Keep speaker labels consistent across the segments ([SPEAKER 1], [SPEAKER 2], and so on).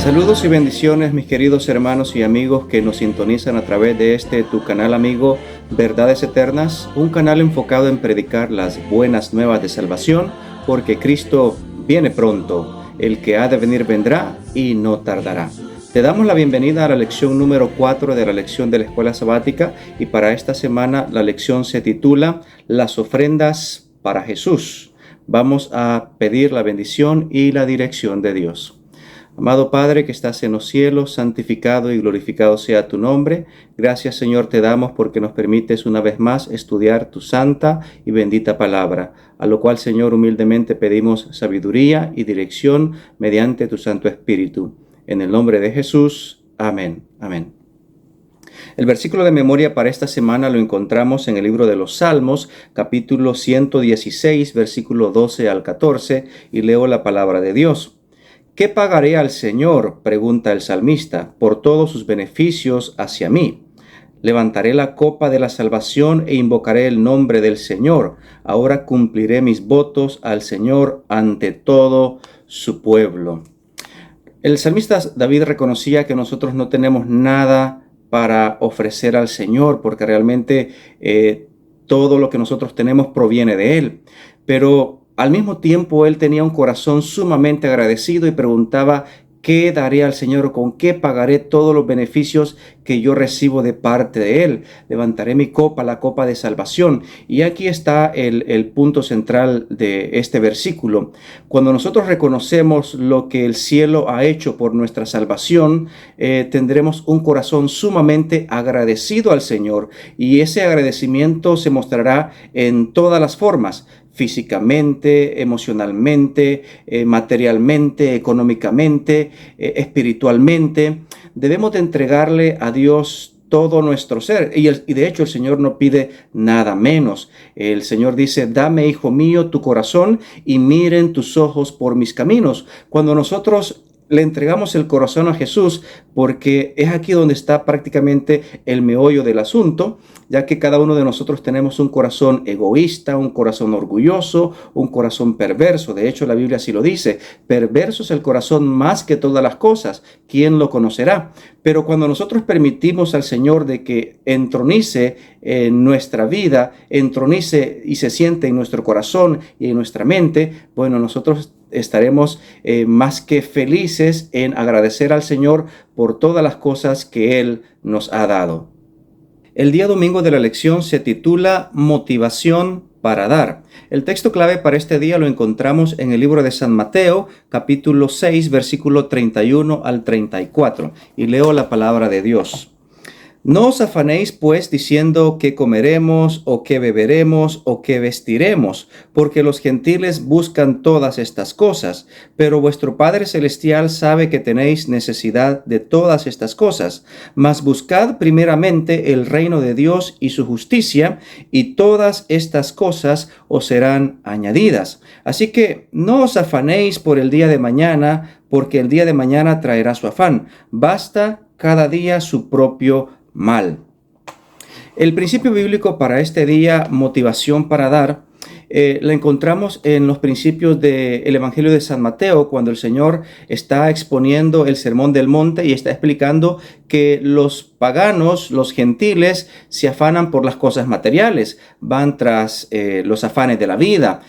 [SPEAKER 1] Saludos y bendiciones, mis queridos hermanos y amigos que nos sintonizan a través de tu canal amigo Verdades Eternas, un canal enfocado en predicar las buenas nuevas de salvación, porque Cristo viene pronto, el que ha de venir vendrá y no tardará. Te damos la bienvenida a la lección número 4 de la lección de la escuela sabática, y para esta semana la lección se titula Las ofrendas para Jesús. Vamos a pedir la bendición y la dirección de Dios. Amado Padre que estás en los cielos, santificado y glorificado sea tu nombre. Gracias, Señor, te damos porque nos permites una vez más estudiar tu santa y bendita palabra, a lo cual, Señor, humildemente pedimos sabiduría y dirección mediante tu Santo Espíritu. En el nombre de Jesús. Amén. Amén. El versículo de memoria para esta semana lo encontramos en el libro de los Salmos, capítulo 116, versículo 12 al 14, y leo la palabra de Dios. ¿Qué pagaré al Señor?, pregunta el salmista, por todos sus beneficios hacia mí. Levantaré la copa de la salvación e invocaré el nombre del Señor. Ahora cumpliré mis votos al Señor ante todo su pueblo. El salmista David reconocía que nosotros no tenemos nada para ofrecer al Señor, porque realmente todo lo que nosotros tenemos proviene de Él. Pero al mismo tiempo, él tenía un corazón sumamente agradecido y preguntaba, ¿qué daré al Señor? ¿Con qué pagaré todos los beneficios que yo recibo de parte de Él? Levantaré mi copa, la copa de salvación. Y aquí está el punto central de este versículo. Cuando nosotros reconocemos lo que el cielo ha hecho por nuestra salvación, tendremos un corazón sumamente agradecido al Señor. Y ese agradecimiento se mostrará en todas las formas: físicamente, emocionalmente, materialmente, económicamente, espiritualmente. Debemos de entregarle a Dios todo nuestro ser. Y de hecho el Señor no pide nada menos. El Señor dice, dame, hijo mío, tu corazón y miren tus ojos por mis caminos. Cuando nosotros le entregamos el corazón a Jesús, porque es aquí donde está prácticamente el meollo del asunto, ya que cada uno de nosotros tenemos un corazón egoísta, un corazón orgulloso, un corazón perverso. De hecho, la Biblia así lo dice: perverso es el corazón más que todas las cosas, ¿quién lo conocerá? Pero cuando nosotros permitimos al Señor de que entronice en nuestra vida, entronice y se siente en nuestro corazón y en nuestra mente, bueno, nosotros estaremos más que felices en agradecer al Señor por todas las cosas que Él nos ha dado. El día domingo de la lección se titula Motivación para dar. El texto clave para este día lo encontramos en el libro de San Mateo, capítulo 6, versículo 31 al 34, y leo la palabra de Dios. No os afanéis, pues, diciendo qué comeremos, o qué beberemos, o qué vestiremos, porque los gentiles buscan todas estas cosas, pero vuestro Padre Celestial sabe que tenéis necesidad de todas estas cosas. Mas buscad primeramente el reino de Dios y su justicia, y todas estas cosas os serán añadidas. Así que no os afanéis por el día de mañana, porque el día de mañana traerá su afán. Basta cada día su propio mal. El principio bíblico para este día, motivación para dar, la encontramos en los principios del Evangelio de San Mateo, cuando el Señor está exponiendo el Sermón del Monte y está explicando que los paganos, los gentiles, se afanan por las cosas materiales, van tras los afanes de la vida,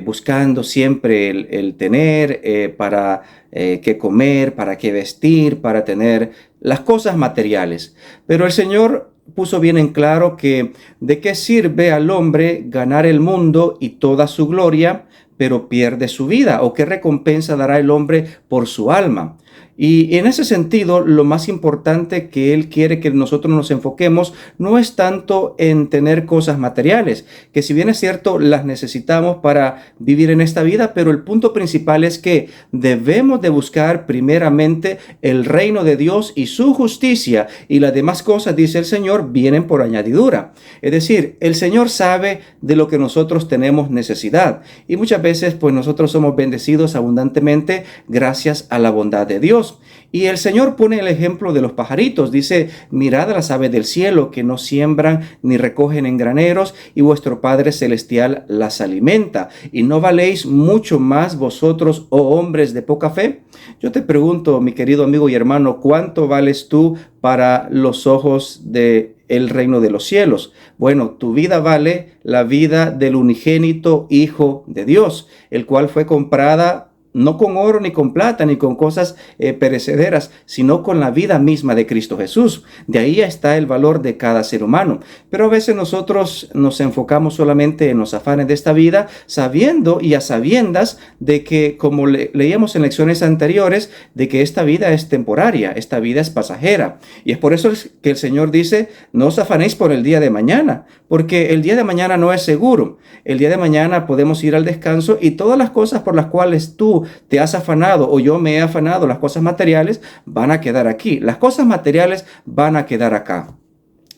[SPEAKER 1] buscando siempre el tener para qué comer, para qué vestir, para tener las cosas materiales. Pero el Señor puso bien en claro que de qué sirve al hombre ganar el mundo y toda su gloria, pero pierde su vida, o qué recompensa dará el hombre por su alma. Y en ese sentido, lo más importante que Él quiere que nosotros nos enfoquemos no es tanto en tener cosas materiales, que si bien es cierto, las necesitamos para vivir en esta vida, pero el punto principal es que debemos de buscar primeramente el reino de Dios y su justicia, y las demás cosas, dice el Señor, vienen por añadidura. Es decir, el Señor sabe de lo que nosotros tenemos necesidad, y muchas veces pues nosotros somos bendecidos abundantemente gracias a la bondad de Dios. Y el Señor pone el ejemplo de los pajaritos. Dice, mirad a las aves del cielo que no siembran ni recogen en graneros y vuestro Padre Celestial las alimenta. ¿Y no valéis mucho más vosotros, oh hombres de poca fe? Yo te pregunto, mi querido amigo y hermano, ¿cuánto vales tú para los ojos de el reino de los cielos? Bueno, tu vida vale la vida del unigénito Hijo de Dios, el cual fue comprada no con oro, ni con plata, ni con cosas perecederas, sino con la vida misma de Cristo Jesús. De ahí está el valor de cada ser humano. Pero a veces nosotros nos enfocamos solamente en los afanes de esta vida, sabiendo y a sabiendas de que, como leíamos en lecciones anteriores, de que esta vida es temporaria, esta vida es pasajera. Y es por eso que el Señor dice, no os afanéis por el día de mañana, porque el día de mañana no es seguro. El día de mañana podemos ir al descanso y todas las cosas por las cuales tú te has afanado o yo me he afanado, las cosas materiales van a quedar aquí. Las cosas materiales van a quedar acá.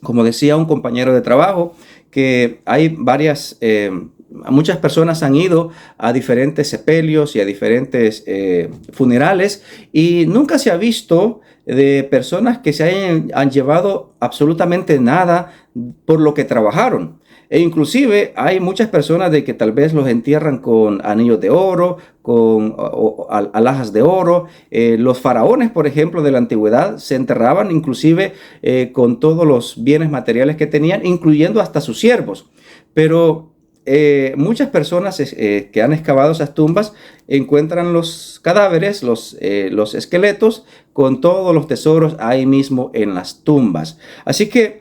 [SPEAKER 1] Como decía un compañero de trabajo, que hay muchas personas han ido a diferentes sepelios y a diferentes funerales y nunca se ha visto de personas que han llevado absolutamente nada por lo que trabajaron. E inclusive hay muchas personas de que tal vez los entierran con anillos de oro, con alhajas de oro. Los faraones, por ejemplo, de la antigüedad se enterraban inclusive con todos los bienes materiales que tenían, incluyendo hasta sus siervos. Pero muchas personas que han excavado esas tumbas encuentran los cadáveres, los esqueletos, con todos los tesoros ahí mismo en las tumbas. Así que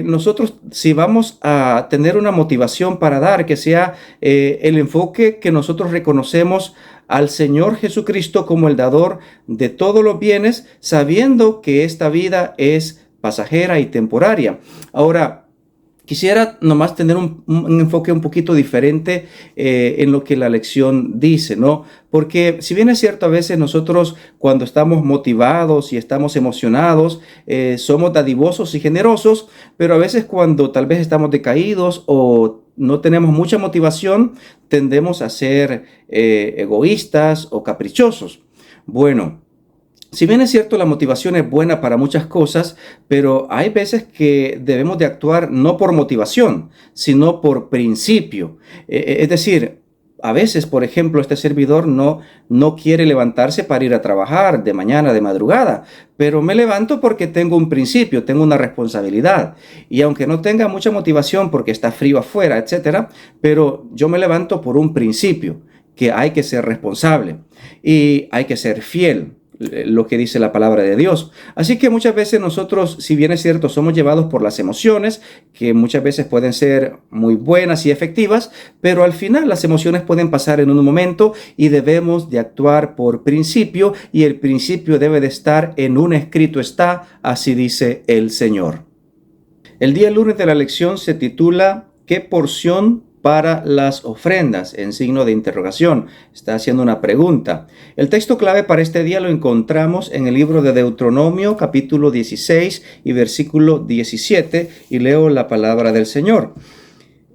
[SPEAKER 1] nosotros, si vamos a tener una motivación para dar, que sea el enfoque que nosotros reconocemos al Señor Jesucristo como el dador de todos los bienes, sabiendo que esta vida es pasajera y temporaria. Ahora, quisiera nomás tener un enfoque un poquito diferente en lo que la lección dice, ¿no? Porque si bien es cierto, a veces nosotros cuando estamos motivados y estamos emocionados, somos dadivosos y generosos, pero a veces cuando tal vez estamos decaídos o no tenemos mucha motivación, tendemos a ser egoístas o caprichosos. Bueno, si bien es cierto, la motivación es buena para muchas cosas, pero hay veces que debemos de actuar no por motivación, sino por principio. Es decir, a veces, por ejemplo, este servidor no quiere levantarse para ir a trabajar de mañana, de madrugada, pero me levanto porque tengo un principio, tengo una responsabilidad. Y aunque no tenga mucha motivación porque está frío afuera, etcétera, pero yo me levanto por un principio, que hay que ser responsable y hay que ser fiel, lo que dice la palabra de Dios. Así que muchas veces nosotros, si bien es cierto, somos llevados por las emociones, que muchas veces pueden ser muy buenas y efectivas, pero al final las emociones pueden pasar en un momento y debemos de actuar por principio, y el principio debe de estar en un escrito está, así dice el Señor. El día lunes de la lección se titula ¿qué porción para las ofrendas? En signo de interrogación. Está haciendo una pregunta. El texto clave para este día lo encontramos en el libro de Deuteronomio, capítulo 16 y versículo 17, y leo la palabra del Señor.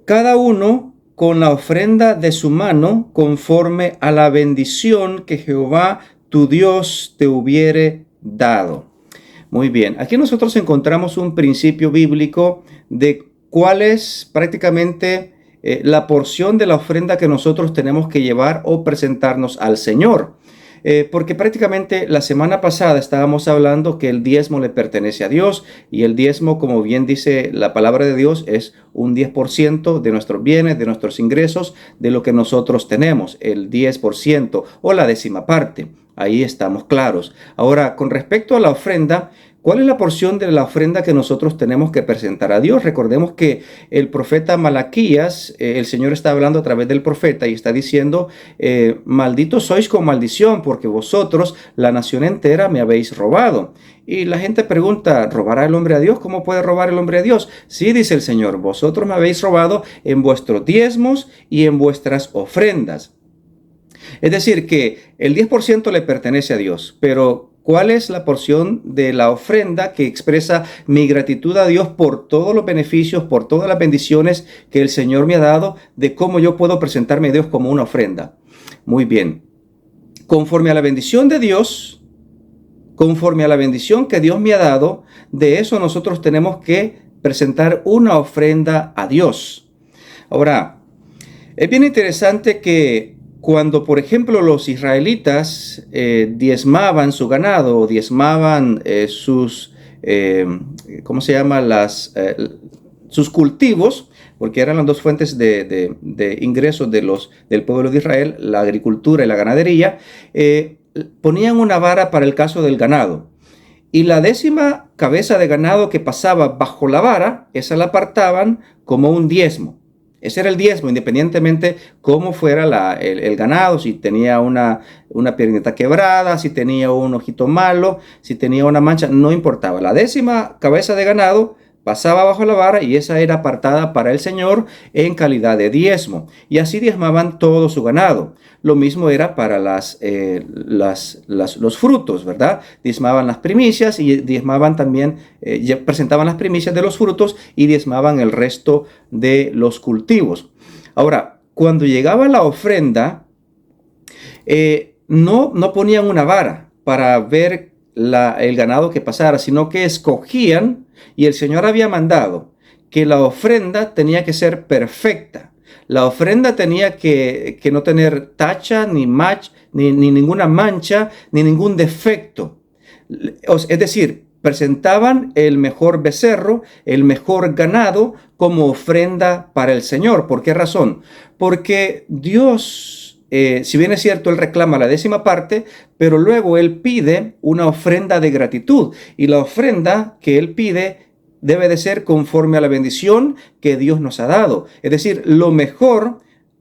[SPEAKER 1] Cada uno con la ofrenda de su mano, conforme a la bendición que Jehová tu Dios te hubiere dado. Muy bien, aquí nosotros encontramos un principio bíblico de cuál es prácticamente la porción de la ofrenda que nosotros tenemos que llevar o presentarnos al Señor. Porque prácticamente la semana pasada estábamos hablando que el diezmo le pertenece a Dios, y el diezmo, como bien dice la palabra de Dios, es un 10% de nuestros bienes, de nuestros ingresos, de lo que nosotros tenemos, el 10% o la décima parte. Ahí estamos claros. Ahora, con respecto a la ofrenda, ¿cuál es la porción de la ofrenda que nosotros tenemos que presentar a Dios? Recordemos que el profeta Malaquías, el Señor está hablando a través del profeta y está diciendo, malditos sois con maldición, porque vosotros, la nación entera, me habéis robado. Y la gente pregunta, ¿robará el hombre a Dios? ¿Cómo puede robar el hombre a Dios? Sí, dice el Señor, vosotros me habéis robado en vuestros diezmos y en vuestras ofrendas. Es decir, que el 10% le pertenece a Dios, pero ¿cuál es la porción de la ofrenda que expresa mi gratitud a Dios por todos los beneficios, por todas las bendiciones que el Señor me ha dado, de cómo yo puedo presentarme a Dios como una ofrenda? Muy bien. Conforme a la bendición de Dios, conforme a la bendición que Dios me ha dado, de eso nosotros tenemos que presentar una ofrenda a Dios. Ahora, es bien interesante que cuando, por ejemplo, los israelitas diezmaban su ganado, o diezmaban sus, ¿cómo se llama? Sus cultivos, porque eran las dos fuentes de ingresos del pueblo de Israel, la agricultura y la ganadería, ponían una vara para el caso del ganado. Y la 10ª cabeza de ganado que pasaba bajo la vara, esa la apartaban como un diezmo. Ese era el diezmo, independientemente cómo fuera el ganado, si tenía una piernita quebrada, si tenía un ojito malo, si tenía una mancha, no importaba. La 10ª cabeza de ganado pasaba bajo la vara y esa era apartada para el Señor en calidad de diezmo. Y así diezmaban todo su ganado. Lo mismo era para los frutos, ¿verdad? Diezmaban las primicias y diezmaban también, presentaban las primicias de los frutos y diezmaban el resto de los cultivos. Ahora, cuando llegaba la ofrenda, no ponían una vara para ver el ganado que pasara, sino que escogían, y el Señor había mandado que la ofrenda tenía que ser perfecta. La ofrenda tenía que no tener tacha, ni ninguna mancha, ni ningún defecto. Es decir, presentaban el mejor becerro, el mejor ganado como ofrenda para el Señor. ¿Por qué razón? Porque Dios, si bien es cierto, Él reclama la 10ª parte, pero luego Él pide una ofrenda de gratitud. Y la ofrenda que Él pide debe de ser conforme a la bendición que Dios nos ha dado. Es decir, lo mejor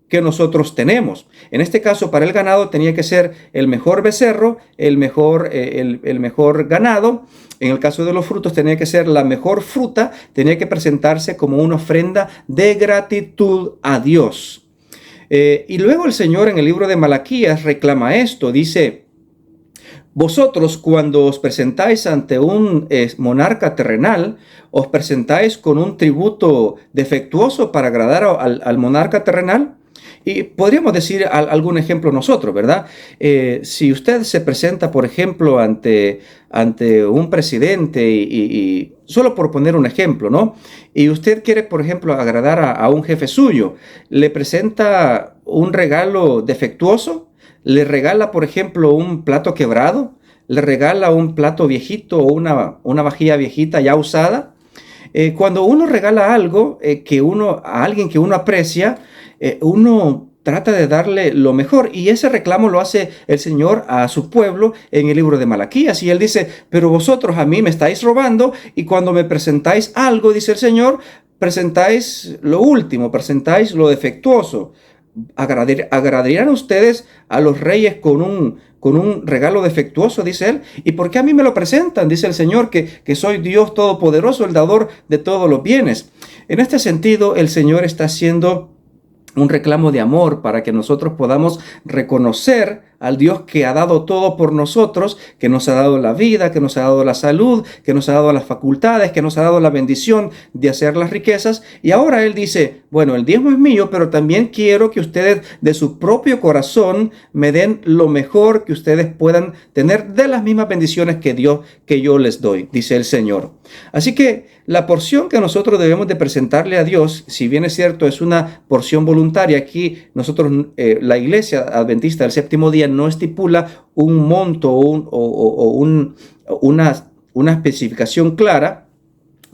[SPEAKER 1] que nosotros tenemos. En este caso, para el ganado tenía que ser el mejor becerro, el mejor ganado. En el caso de los frutos tenía que ser la mejor fruta, tenía que presentarse como una ofrenda de gratitud a Dios. Y luego el Señor en el libro de Malaquías reclama esto, dice: vosotros, cuando os presentáis ante un monarca terrenal, os presentáis con un tributo defectuoso para agradar al monarca terrenal. Y podríamos decir algún ejemplo nosotros, ¿verdad? Si usted se presenta, por ejemplo, ante un presidente, y solo por poner un ejemplo, ¿no? Y usted quiere, por ejemplo, agradar a un jefe suyo, le presenta un regalo defectuoso, le regala, por ejemplo, un plato quebrado, le regala un plato viejito o una vajilla viejita ya usada. Cuando uno regala algo a alguien que uno aprecia, uno trata de darle lo mejor, y ese reclamo lo hace el Señor a su pueblo en el libro de Malaquías, y Él dice: pero vosotros a mí me estáis robando, y cuando me presentáis algo, dice el Señor, presentáis lo último, presentáis lo defectuoso. ¿Agradarían ustedes a los reyes con un regalo defectuoso? Dice Él. ¿Y por qué a mí me lo presentan? Dice el Señor, que soy Dios Todopoderoso, el dador de todos los bienes. En este sentido, el Señor está haciendo un reclamo de amor para que nosotros podamos reconocer al Dios que ha dado todo por nosotros, que nos ha dado la vida, que nos ha dado la salud, que nos ha dado las facultades, que nos ha dado la bendición de hacer las riquezas. Y ahora Él dice: bueno, el diezmo es mío, pero también quiero que ustedes de su propio corazón me den lo mejor que ustedes puedan tener de las mismas bendiciones que yo les doy, dice el Señor. Así que la porción que nosotros debemos de presentarle a Dios, si bien es cierto, es una porción voluntaria. Aquí nosotros, la Iglesia Adventista del Séptimo Día, no estipula un monto o una especificación clara,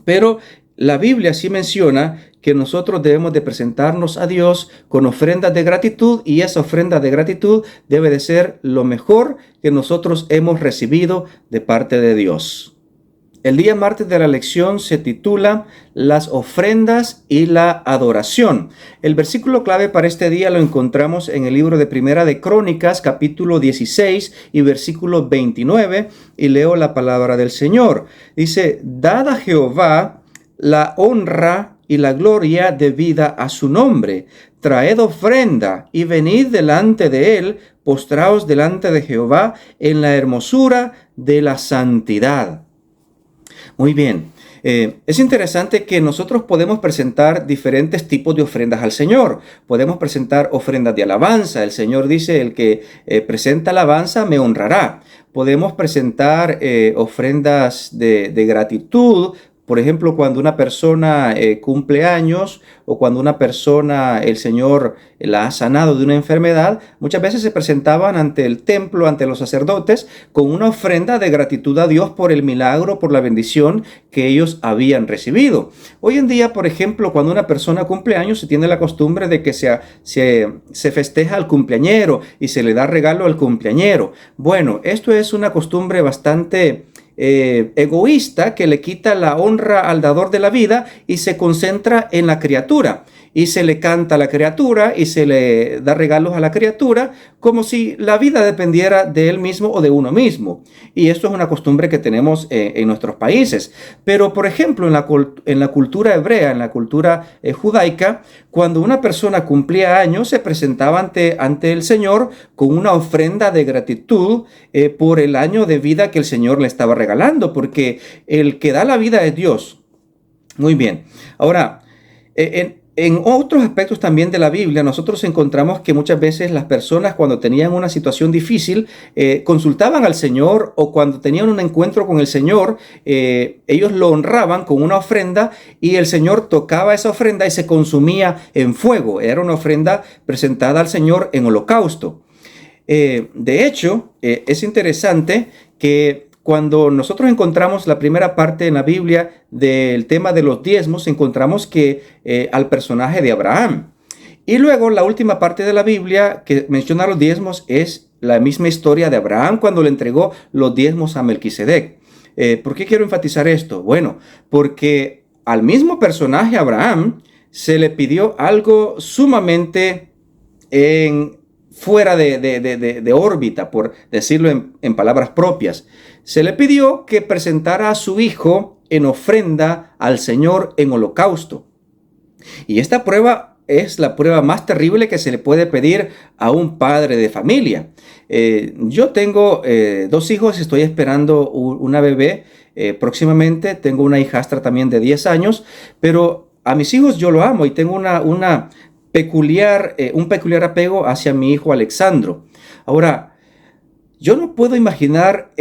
[SPEAKER 1] pero la Biblia sí menciona que nosotros debemos de presentarnos a Dios con ofrendas de gratitud, y esa ofrenda de gratitud debe de ser lo mejor que nosotros hemos recibido de parte de Dios. El día martes de la lección se titula Las ofrendas y la adoración. El versículo clave para este día lo encontramos en el libro de Primera de Crónicas, capítulo 16 y versículo 29, y leo la palabra del Señor. Dice: dad a Jehová la honra y la gloria debida a su nombre. Traed ofrenda y venid delante de él, postraos delante de Jehová en la hermosura de la santidad. Muy bien, Es interesante que nosotros podemos presentar diferentes tipos de ofrendas al Señor. Podemos presentar ofrendas de alabanza. El Señor dice, el que presenta alabanza me honrará. Podemos presentar ofrendas de gratitud. Por ejemplo, cuando una persona cumple años o cuando una persona, el Señor la ha sanado de una enfermedad, muchas veces se presentaban ante el templo, ante los sacerdotes, con una ofrenda de gratitud a Dios por el milagro, por la bendición que ellos habían recibido. Hoy en día, por ejemplo, cuando una persona cumple años, se tiene la costumbre de que se festeja al cumpleañero y se le da regalo al cumpleañero. Bueno, esto es una costumbre bastante egoísta que le quita la honra al dador de la vida y se concentra en la criatura. Y se le canta a la criatura y se le da regalos a la criatura como si la vida dependiera de él mismo o de uno mismo. Y esto es una costumbre que tenemos en nuestros países. Pero, por ejemplo, en la cultura hebrea, en la cultura judaica, cuando una persona cumplía años, se presentaba ante el Señor con una ofrenda de gratitud por el año de vida que el Señor le estaba regalando, porque el que da la vida es Dios. Muy bien. Ahora, en otros aspectos también de la Biblia, nosotros encontramos que muchas veces las personas cuando tenían una situación difícil consultaban al Señor, o cuando tenían un encuentro con el Señor, ellos lo honraban con una ofrenda y el Señor tocaba esa ofrenda y se consumía en fuego. Era una ofrenda presentada al Señor en holocausto. De hecho, es interesante que cuando nosotros encontramos la primera parte en la Biblia del tema de los diezmos, encontramos que al personaje de Abraham. Y luego la última parte de la Biblia que menciona los diezmos es la misma historia de Abraham cuando le entregó los diezmos a Melquisedec. ¿Por qué quiero enfatizar esto? Bueno, porque al mismo personaje Abraham se le pidió algo sumamente fuera de órbita, por decirlo en palabras propias. Se le pidió que presentara a su hijo en ofrenda al Señor en holocausto. Y esta prueba es la prueba más terrible que se le puede pedir a un padre de familia. Yo tengo 2 hijos, estoy esperando una bebé próximamente. Tengo una hijastra también de 10 años, pero a mis hijos yo lo amo y tengo un peculiar apego hacia mi hijo Alexandro. Ahora, yo no puedo imaginar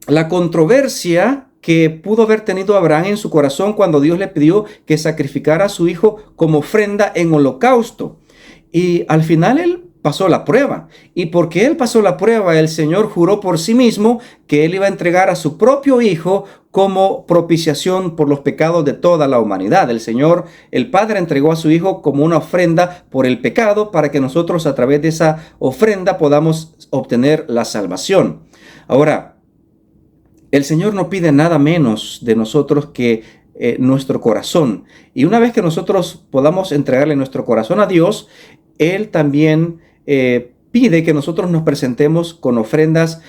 [SPEAKER 1] la controversia que pudo haber tenido Abraham en su corazón cuando Dios le pidió que sacrificara a su hijo como ofrenda en holocausto. Y al final él pasó la prueba. Y porque él pasó la prueba, el Señor juró por sí mismo que él iba a entregar a su propio hijo como propiciación por los pecados de toda la humanidad. El Señor, el Padre, entregó a su hijo como una ofrenda por el pecado para que nosotros a través de esa ofrenda podamos obtener la salvación. Ahora, el Señor no pide nada menos de nosotros que nuestro corazón. Y una vez que nosotros podamos entregarle nuestro corazón a Dios, Él también pide que nosotros nos presentemos con ofrendas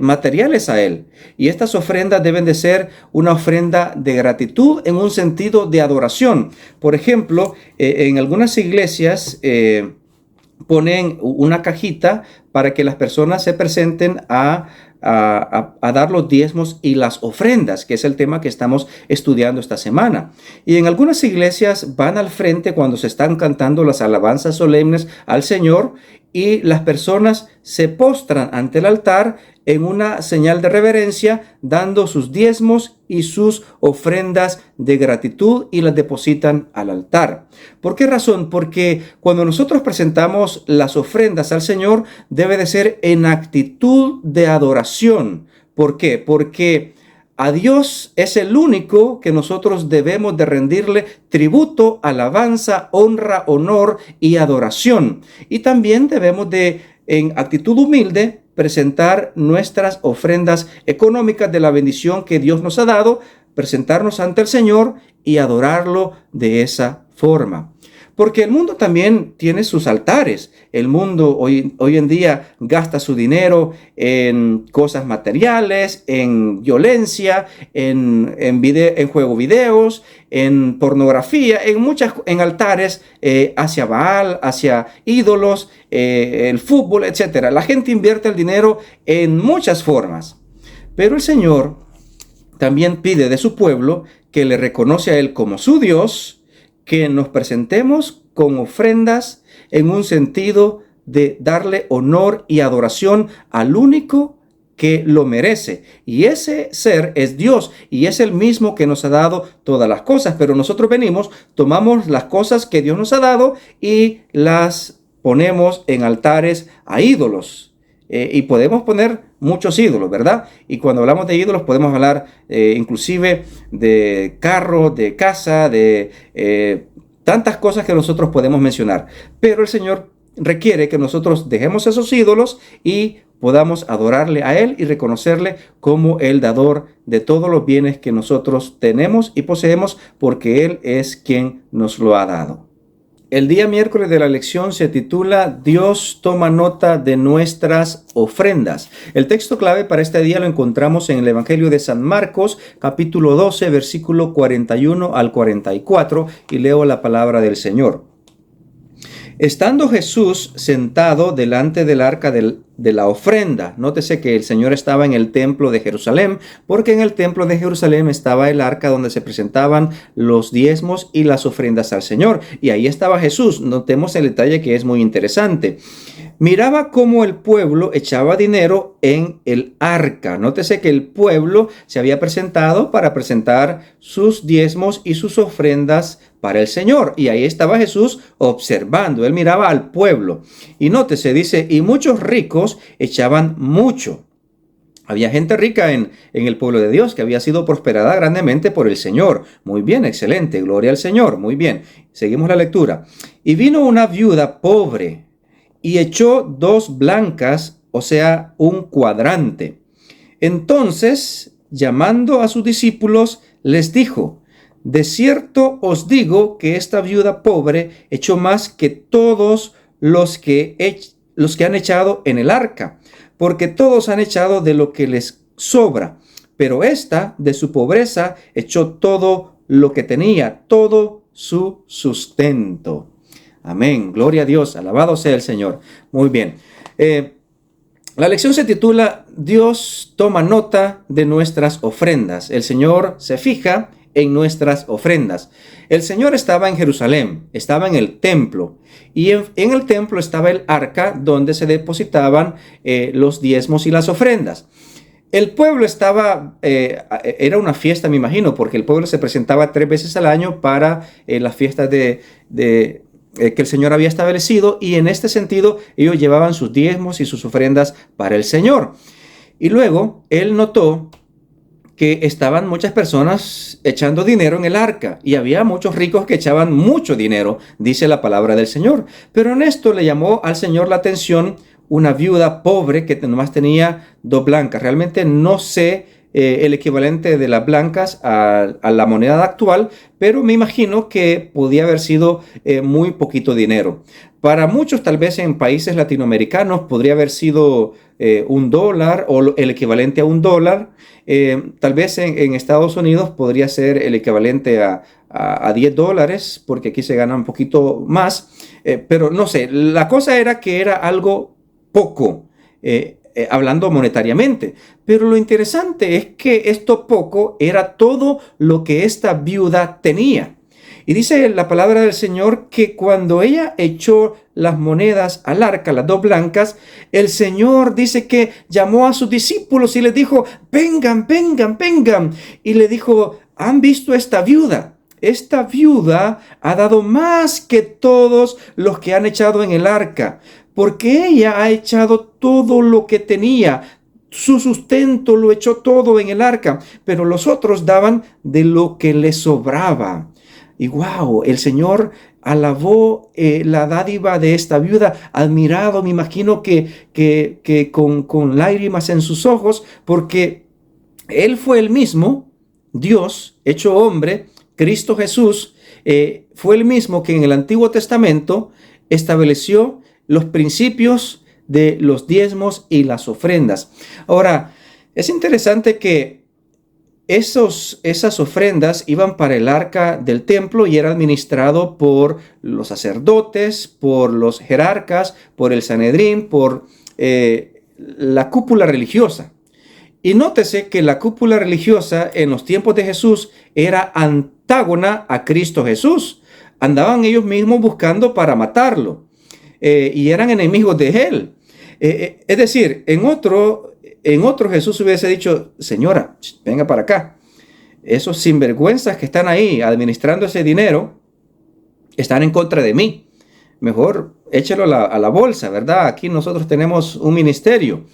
[SPEAKER 1] materiales a Él. Y estas ofrendas deben de ser una ofrenda de gratitud en un sentido de adoración. Por ejemplo, en algunas iglesias ponen una cajita para que las personas se presenten a dar los diezmos y las ofrendas, que es el tema que estamos estudiando esta semana. Y en algunas iglesias van al frente cuando se están cantando las alabanzas solemnes al Señor y las personas se postran ante el altar en una señal de reverencia, dando sus diezmos y sus ofrendas de gratitud y las depositan al altar. ¿Por qué razón? Porque cuando nosotros presentamos las ofrendas al Señor, debe de ser en actitud de adoración. ¿Por qué? Porque a Dios es el único que nosotros debemos de rendirle tributo, alabanza, honra, honor y adoración. Y también debemos de, en actitud humilde, presentar nuestras ofrendas económicas de la bendición que Dios nos ha dado, presentarnos ante el Señor y adorarlo de esa forma. Porque el mundo también tiene sus altares. El mundo hoy en día gasta su dinero en cosas materiales, en violencia, en juego videos, en pornografía, en altares hacia Baal, hacia ídolos, el fútbol, etc. La gente invierte el dinero en muchas formas. Pero el Señor también pide de su pueblo que le reconoce a Él como su Dios, que nos presentemos con ofrendas en un sentido de darle honor y adoración al único que lo merece. Y ese ser es Dios y es el mismo que nos ha dado todas las cosas. Pero nosotros venimos, tomamos las cosas que Dios nos ha dado y las ponemos en altares a ídolos. Y podemos poner muchos ídolos, ¿verdad? Y cuando hablamos de ídolos podemos hablar inclusive de carro, de casa, de tantas cosas que nosotros podemos mencionar. Pero el Señor requiere que nosotros dejemos esos ídolos y podamos adorarle a Él y reconocerle como el dador de todos los bienes que nosotros tenemos y poseemos, porque Él es quien nos lo ha dado. El día miércoles de la lección se titula Dios toma nota de nuestras ofrendas. El texto clave para este día lo encontramos en el Evangelio de San Marcos, capítulo 12, versículo 41 al 44, y leo la palabra del Señor. Estando Jesús sentado delante del arca de la ofrenda, nótese que el Señor estaba en el templo de Jerusalén, porque en el templo de Jerusalén estaba el arca donde se presentaban los diezmos y las ofrendas al Señor. Y ahí estaba Jesús. Notemos el detalle que es muy interesante. Miraba cómo el pueblo echaba dinero en el arca. Nótese que el pueblo se había presentado para presentar sus diezmos y sus ofrendas para el Señor. Y ahí estaba Jesús observando. Él miraba al pueblo. Y nótese, dice, y muchos ricos echaban mucho. Había gente rica en el pueblo de Dios que había sido prosperada grandemente por el Señor. Muy bien, excelente, gloria al Señor. Muy bien, seguimos la lectura. Y vino una viuda pobre y echó 2 blancas, o sea, un cuadrante. Entonces, llamando a sus discípulos, les dijo: de cierto os digo que esta viuda pobre echó más que todos los que han echado en el arca, porque todos han echado de lo que les sobra, pero esta de su pobreza echó todo lo que tenía, todo su sustento. Amén, gloria a Dios, alabado sea el Señor. Muy bien. La lección se titula Dios toma nota de nuestras ofrendas. El Señor se fija en nuestras ofrendas. El Señor estaba en Jerusalén, estaba en el templo, y en el templo estaba el arca donde se depositaban los diezmos y las ofrendas. El pueblo estaba, era una fiesta, me imagino, porque el pueblo se presentaba 3 veces al año para las fiestas que el Señor había establecido, y en este sentido ellos llevaban sus diezmos y sus ofrendas para el Señor. Y luego él notó que estaban muchas personas echando dinero en el arca, y había muchos ricos que echaban mucho dinero, dice la palabra del Señor. Pero en esto le llamó al Señor la atención una viuda pobre que nomás tenía 2 blancas. Realmente no sé el equivalente de las blancas a la moneda actual, pero me imagino que podía haber sido muy poquito dinero. Para muchos, tal vez en países latinoamericanos, podría haber sido $1 o el equivalente a $1. Tal vez en Estados Unidos podría ser el equivalente a $10, porque aquí se gana un poquito más. Pero no sé, la cosa era que era algo poco, hablando monetariamente. Pero lo interesante es que esto poco era todo lo que esta viuda tenía. Y dice la palabra del Señor que cuando ella echó las monedas al arca, las 2 blancas, el Señor dice que llamó a sus discípulos y les dijo: vengan, vengan, vengan. Y le dijo: ¿han visto esta viuda? Esta viuda ha dado más que todos los que han echado en el arca, porque ella ha echado todo lo que tenía. Su sustento lo echó todo en el arca, pero los otros daban de lo que les sobraba. Y wow, el Señor alabó la dádiva de esta viuda, admirado, me imagino que con lágrimas en sus ojos, porque Él fue el mismo, Dios hecho hombre, Cristo Jesús, fue el mismo que en el Antiguo Testamento estableció los principios de los diezmos y las ofrendas. Ahora, es interesante que esas ofrendas iban para el arca del templo y era administrado por los sacerdotes, por los jerarcas, por el Sanedrín, por la cúpula religiosa. Y nótese que la cúpula religiosa en los tiempos de Jesús era antágona a Cristo Jesús. Andaban ellos mismos buscando para matarlo y eran enemigos de él. Es decir, en otro Jesús hubiese dicho: señora, venga para acá. Esos sinvergüenzas que están ahí administrando ese dinero están en contra de mí. Mejor échelo a la bolsa, ¿verdad? Aquí nosotros tenemos un ministerio.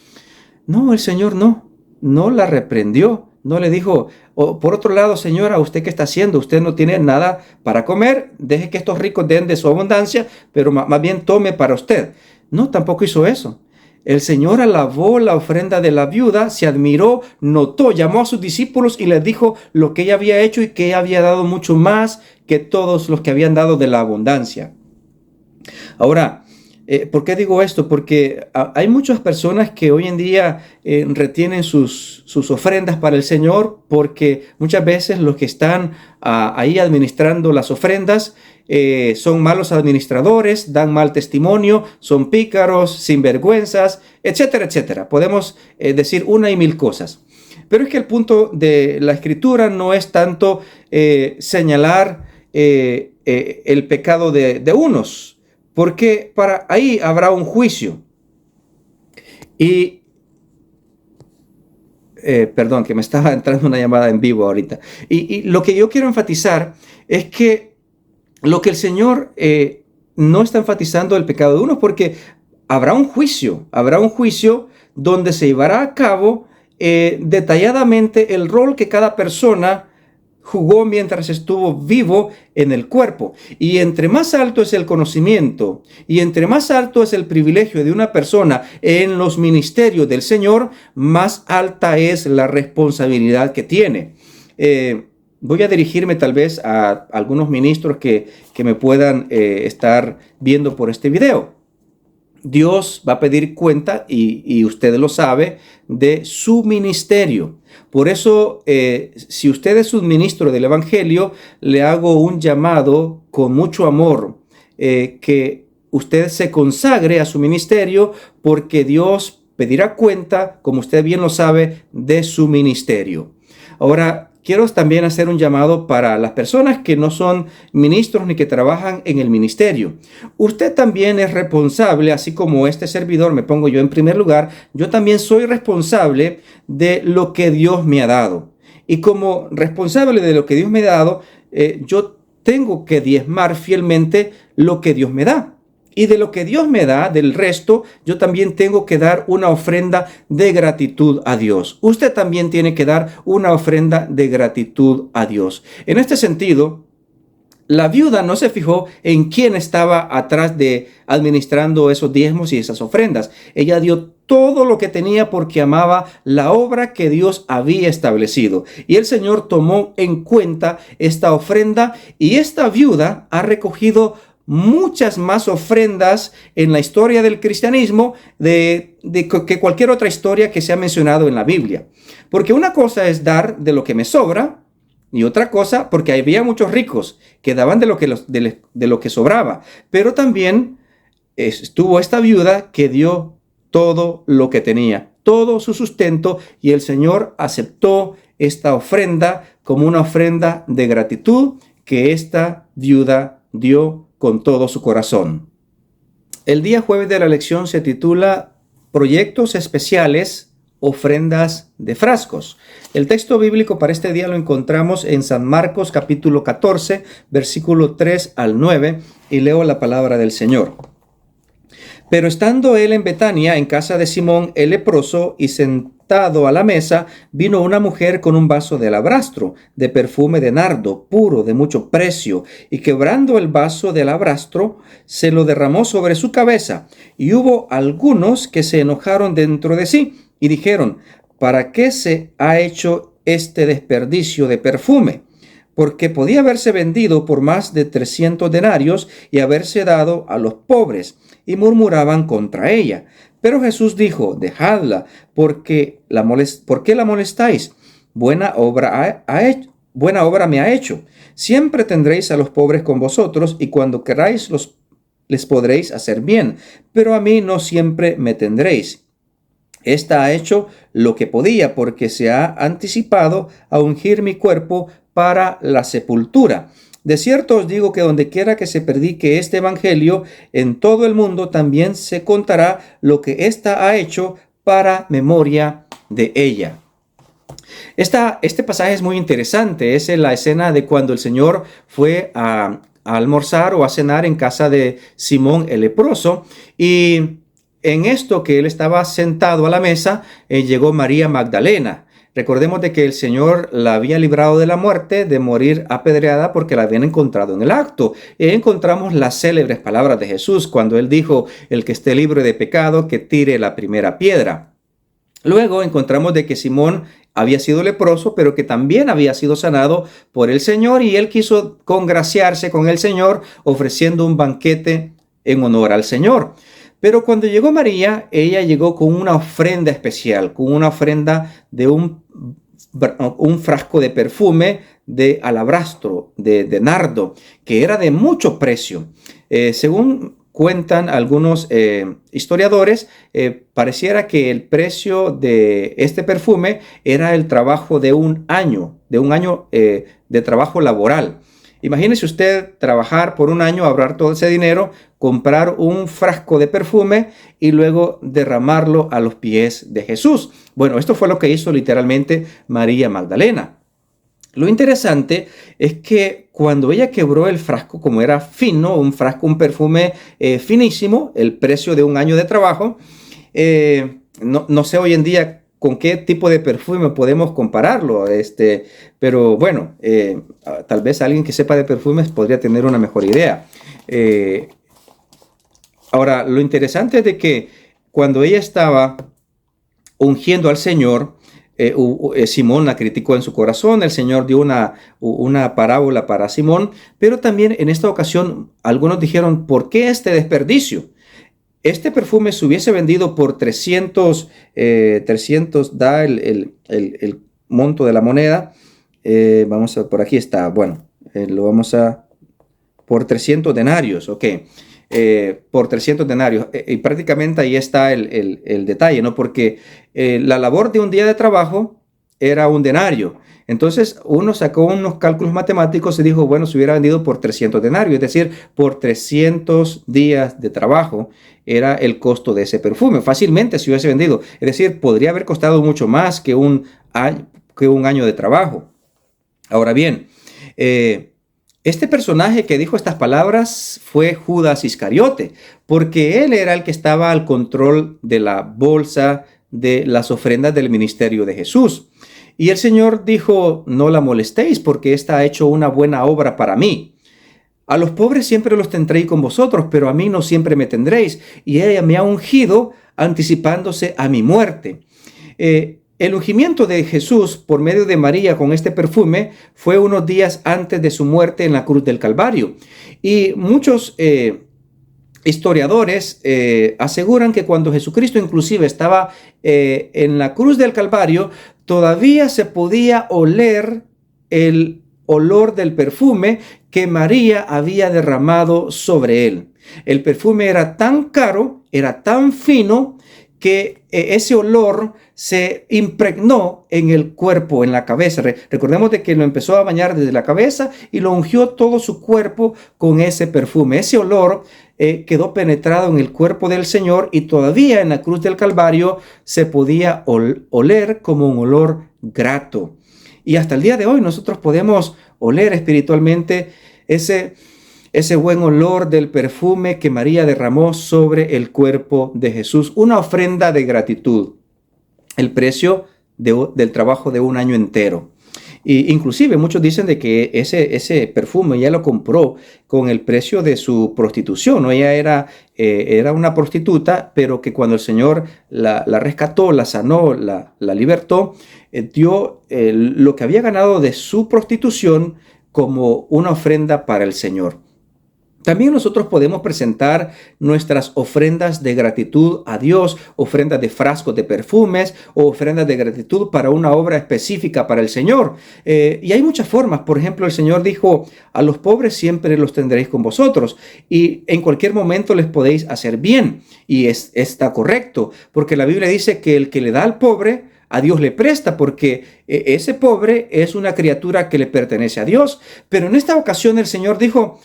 [SPEAKER 1] No, el Señor no la reprendió. No le dijo: oh, por otro lado, señora, ¿usted qué está haciendo? Usted no tiene nada para comer. Deje que estos ricos den de su abundancia, pero más bien tome para usted. No, tampoco hizo eso. El Señor alabó la ofrenda de la viuda, se admiró, notó, llamó a sus discípulos y les dijo lo que ella había hecho y que ella había dado mucho más que todos los que habían dado de la abundancia. Ahora, ¿por qué digo esto? Porque hay muchas personas que hoy en día retienen sus ofrendas para el Señor, porque muchas veces los que están ahí administrando las ofrendas son malos administradores, dan mal testimonio, son pícaros, sinvergüenzas, etcétera, etcétera. Podemos decir una y mil cosas. Pero es que el punto de la Escritura no es tanto señalar el pecado de unos, porque para ahí habrá un juicio. Y, perdón, que me estaba entrando una llamada en vivo ahorita. Y lo que yo quiero enfatizar es que lo que el Señor no está enfatizando el pecado de uno, porque habrá un juicio donde se llevará a cabo detalladamente el rol que cada persona jugó mientras estuvo vivo en el cuerpo. Y entre más alto es el conocimiento y entre más alto es el privilegio de una persona en los ministerios del Señor, más alta es la responsabilidad que tiene. Voy a dirigirme tal vez a algunos ministros que me puedan estar viendo por este video. Dios va a pedir cuenta, y usted lo sabe, de su ministerio. Por eso, si usted es un ministro del Evangelio, le hago un llamado con mucho amor, que usted se consagre a su ministerio, porque Dios pedirá cuenta, como usted bien lo sabe, de su ministerio. Ahora, quiero también hacer un llamado para las personas que no son ministros ni que trabajan en el ministerio. Usted también es responsable, así como este servidor, me pongo yo en primer lugar, yo también soy responsable de lo que Dios me ha dado. Y como responsable de lo que Dios me ha dado, yo tengo que diezmar fielmente lo que Dios me da. Y de lo que Dios me da, del resto, yo también tengo que dar una ofrenda de gratitud a Dios. Usted también tiene que dar una ofrenda de gratitud a Dios. En este sentido, la viuda no se fijó en quién estaba atrás de administrando esos diezmos y esas ofrendas. Ella dio todo lo que tenía porque amaba la obra que Dios había establecido. Y el Señor tomó en cuenta esta ofrenda, y esta viuda ha recogido muchas más ofrendas en la historia del cristianismo que cualquier otra historia que se ha mencionado en la Biblia. Porque una cosa es dar de lo que me sobra, y otra cosa, porque había muchos ricos que daban de lo que sobraba. Pero también estuvo esta viuda que dio todo lo que tenía, todo su sustento, y el Señor aceptó esta ofrenda como una ofrenda de gratitud que esta viuda dio con todo su corazón. El día jueves de la lección se titula Proyectos especiales, ofrendas de frascos. El texto bíblico para este día lo encontramos en San Marcos capítulo 14, versículo 3 al 9, y leo la palabra del Señor. Pero estando él en Betania, en casa de Simón el leproso, y sentado a la mesa, vino una mujer con un vaso de alabastro, de perfume de nardo, puro, de mucho precio, y quebrando el vaso de alabastro, se lo derramó sobre su cabeza. Y hubo algunos que se enojaron dentro de sí, y dijeron: ¿para qué se ha hecho este desperdicio de perfume? Porque podía haberse vendido por más de 300 denarios y haberse dado a los pobres. Y murmuraban contra ella. Pero Jesús dijo: dejadla, ¿por qué la molestáis? Buena obra me ha hecho. Siempre tendréis a los pobres con vosotros, y cuando queráis les podréis hacer bien, pero a mí no siempre me tendréis. Esta ha hecho lo que podía porque se ha anticipado a ungir mi cuerpo para la sepultura. De cierto os digo que donde quiera que se predique este evangelio en todo el mundo, también se contará lo que ésta ha hecho para memoria de ella. Este pasaje es muy interesante. Es la escena de cuando el Señor fue a almorzar o a cenar en casa de Simón el leproso, y en esto que él estaba sentado a la mesa, llegó María Magdalena. Recordemos de que el Señor la había librado de la muerte, de morir apedreada, porque la habían encontrado en el acto. Y encontramos las célebres palabras de Jesús cuando él dijo: el que esté libre de pecado, que tire la primera piedra. Luego encontramos de que Simón había sido leproso, pero que también había sido sanado por el Señor, y él quiso congraciarse con el Señor ofreciendo un banquete en honor al Señor. Pero cuando llegó María, ella llegó con una ofrenda especial, con una ofrenda de un frasco de perfume de alabastro, de nardo, que era de mucho precio. Según cuentan algunos historiadores, pareciera que el precio de este perfume era el trabajo de un año de trabajo laboral. Imagínese usted trabajar por un año, ahorrar todo ese dinero, comprar un frasco de perfume y luego derramarlo a los pies de Jesús. Bueno, esto fue lo que hizo literalmente María Magdalena. Lo interesante es que cuando ella quebró el frasco, como era fino, un perfume finísimo, el precio de un año de trabajo, no sé hoy en día con qué tipo de perfume podemos compararlo, pero bueno, tal vez alguien que sepa de perfumes podría tener una mejor idea. Ahora, lo interesante es de que cuando ella estaba ungiendo al Señor, Simón la criticó en su corazón. El Señor dio una parábola para Simón, pero también en esta ocasión algunos dijeron: ¿por qué este desperdicio? Este perfume se hubiese vendido por 300 da el monto de la moneda. Vamos a, por aquí está, bueno, lo vamos a, por 300 denarios, ok. Por 300 denarios. Y prácticamente ahí está el detalle, ¿no? Porque la labor de un día de trabajo era un denario. Entonces uno sacó unos cálculos matemáticos y dijo: bueno, se hubiera vendido por 300 denarios, es decir, por 300 días de trabajo era el costo de ese perfume. Fácilmente se hubiese vendido. Es decir, podría haber costado mucho más que un año de trabajo. Ahora bien, este personaje que dijo estas palabras fue Judas Iscariote, porque él era el que estaba al control de la bolsa de las ofrendas del ministerio de Jesús. Y el Señor dijo: no la molestéis, porque ésta ha hecho una buena obra para mí. A los pobres siempre los tendréis con vosotros, pero a mí no siempre me tendréis. Y ella me ha ungido anticipándose a mi muerte. El ungimiento de Jesús por medio de María con este perfume fue unos días antes de su muerte en la cruz del Calvario. Y muchos historiadores aseguran que cuando Jesucristo inclusive estaba en la cruz del Calvario, todavía se podía oler el olor del perfume que María había derramado sobre él. El perfume era tan caro, era tan fino, que ese olor se impregnó en el cuerpo, en la cabeza. Recordemos de que lo empezó a bañar desde la cabeza y lo ungió todo su cuerpo con ese perfume. Ese olor quedó penetrado en el cuerpo del Señor, y todavía en la cruz del Calvario se podía oler como un olor grato. Y hasta el día de hoy nosotros podemos oler espiritualmente ese buen olor del perfume que María derramó sobre el cuerpo de Jesús. Una ofrenda de gratitud. El precio del trabajo de un año entero. Y inclusive muchos dicen de que ese perfume ella lo compró con el precio de su prostitución, ¿no? Ella era una prostituta, pero que cuando el Señor la rescató, la sanó, la libertó, dio lo que había ganado de su prostitución como una ofrenda para el Señor. También nosotros podemos presentar nuestras ofrendas de gratitud a Dios, ofrendas de frascos de perfumes o ofrendas de gratitud para una obra específica para el Señor. Y hay muchas formas. Por ejemplo, el Señor dijo, a los pobres siempre los tendréis con vosotros y en cualquier momento les podéis hacer bien. Y está correcto, porque la Biblia dice que el que le da al pobre, a Dios le presta, porque ese pobre es una criatura que le pertenece a Dios. Pero en esta ocasión el Señor dijo,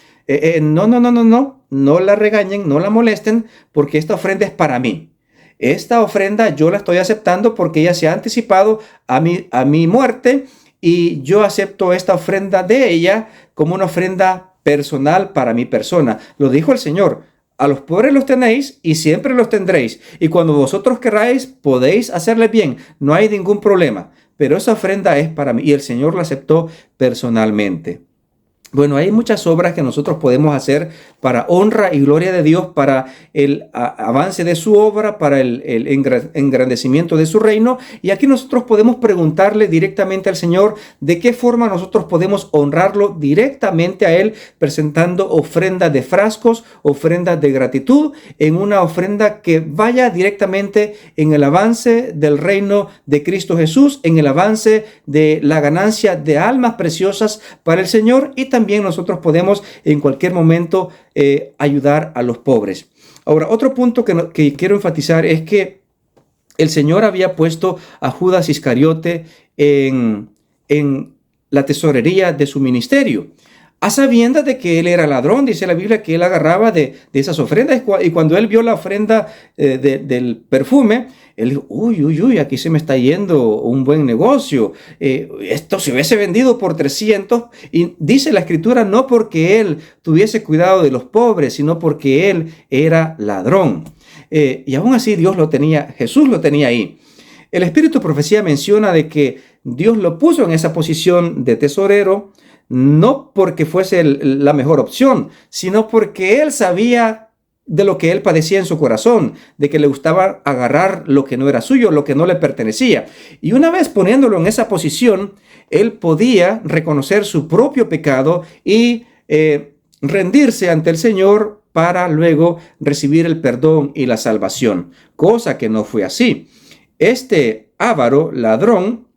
[SPEAKER 1] no la regañen, no la molesten, porque esta ofrenda es para mí. Esta ofrenda yo la estoy aceptando porque ella se ha anticipado a mi muerte y yo acepto esta ofrenda de ella como una ofrenda personal para mi persona. Lo dijo el Señor. A los pobres los tenéis y siempre los tendréis. Y cuando vosotros queráis, podéis hacerles bien. No hay ningún problema. Pero esa ofrenda es para mí y el Señor la aceptó personalmente. Bueno, hay muchas obras que nosotros podemos hacer para honra y gloria de Dios, para el avance de su obra, para el engrandecimiento de su reino. Y aquí nosotros podemos preguntarle directamente al Señor de qué forma nosotros podemos honrarlo directamente a Él, presentando ofrendas de frascos, ofrendas de gratitud, en una ofrenda que vaya directamente en el avance del reino de Cristo Jesús, en el avance de la ganancia de almas preciosas para el Señor. Y también nosotros podemos en cualquier momento ayudar a los pobres. Ahora, otro punto que quiero enfatizar es que el Señor había puesto a Judas Iscariote en la tesorería de su ministerio, a sabiendas de que él era ladrón. Dice la Biblia que él agarraba de esas ofrendas, y cuando él vio la ofrenda del perfume, él dijo, uy, aquí se me está yendo un buen negocio. Esto se hubiese vendido por 300. Y dice la Escritura, no porque él tuviese cuidado de los pobres, sino porque él era ladrón. Y aún así Dios lo tenía, Jesús lo tenía ahí. El Espíritu de Profecía menciona de que Dios lo puso en esa posición de tesorero, no porque fuese la mejor opción, sino porque él sabía de lo que él padecía en su corazón, de que le gustaba agarrar lo que no era suyo, lo que no le pertenecía. Y una vez poniéndolo en esa posición, él podía reconocer su propio pecado y rendirse ante el Señor para luego recibir el perdón y la salvación, cosa que no fue así. Este avaro, ladrón,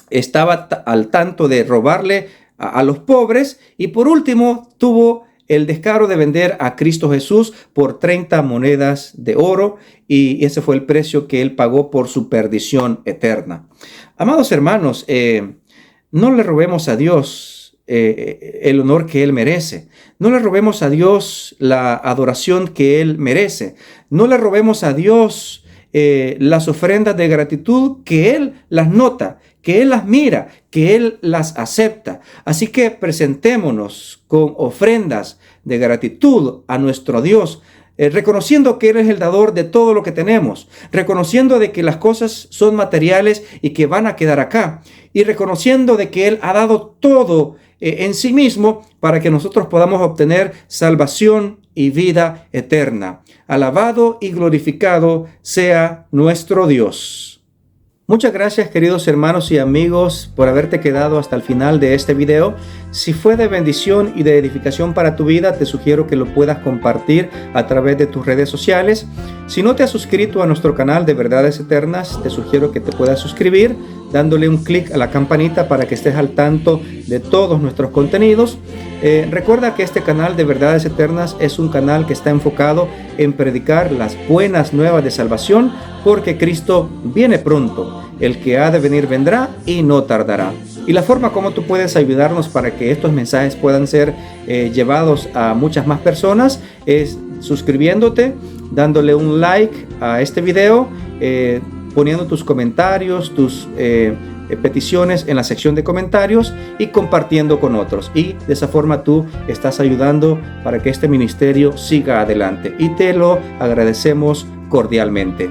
[SPEAKER 1] estaba al tanto de robarle a los pobres y por último tuvo el descaro de vender a Cristo Jesús por 30 monedas de oro, y ese fue el precio que él pagó por su perdición eterna. Amados hermanos, no le robemos a Dios el honor que Él merece. No le robemos a Dios la adoración que Él merece. No le robemos a Dios las ofrendas de gratitud que Él las nota, que Él las mira, que Él las acepta. Así que presentémonos con ofrendas de gratitud a nuestro Dios, reconociendo que Él es el dador de todo lo que tenemos, reconociendo de que las cosas son materiales y que van a quedar acá, y reconociendo de que Él ha dado todo en sí mismo para que nosotros podamos obtener salvación y vida eterna. Alabado y glorificado sea nuestro Dios. Muchas gracias, queridos hermanos y amigos, por haberte quedado hasta el final de este video. Si fue de bendición y de edificación para tu vida, te sugiero que lo puedas compartir a través de tus redes sociales. Si no te has suscrito a nuestro canal de Verdades Eternas, te sugiero que te puedas suscribir dándole un clic a la campanita para que estés al tanto de todos nuestros contenidos. Recuerda que este canal de Verdades Eternas es un canal que está enfocado en predicar las buenas nuevas de salvación, porque Cristo viene pronto. El que ha de venir vendrá y no tardará. Y la forma como tú puedes ayudarnos para que estos mensajes puedan ser llevados a muchas más personas es suscribiéndote, dándole un like a este video, poniendo tus comentarios, tus peticiones en la sección de comentarios y compartiendo con otros. Y de esa forma tú estás ayudando para que este ministerio siga adelante. Y te lo agradecemos cordialmente.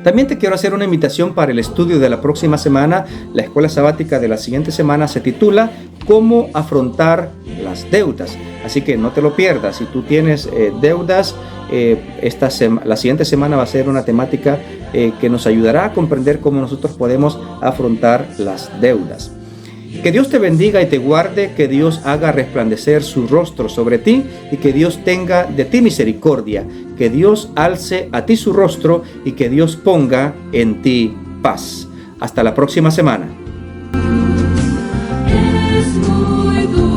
[SPEAKER 1] También te quiero hacer una invitación para el estudio de la próxima semana. La escuela sabática de la siguiente semana se titula ¿Cómo afrontar las deudas? Así que no te lo pierdas. Si tú tienes deudas, la siguiente semana va a ser una temática que nos ayudará a comprender cómo nosotros podemos afrontar las deudas. Que Dios te bendiga y te guarde, que Dios haga resplandecer su rostro sobre ti y que Dios tenga de ti misericordia, que Dios alce a ti su rostro y que Dios ponga en ti paz. Hasta la próxima semana.
[SPEAKER 2] Es muy duro.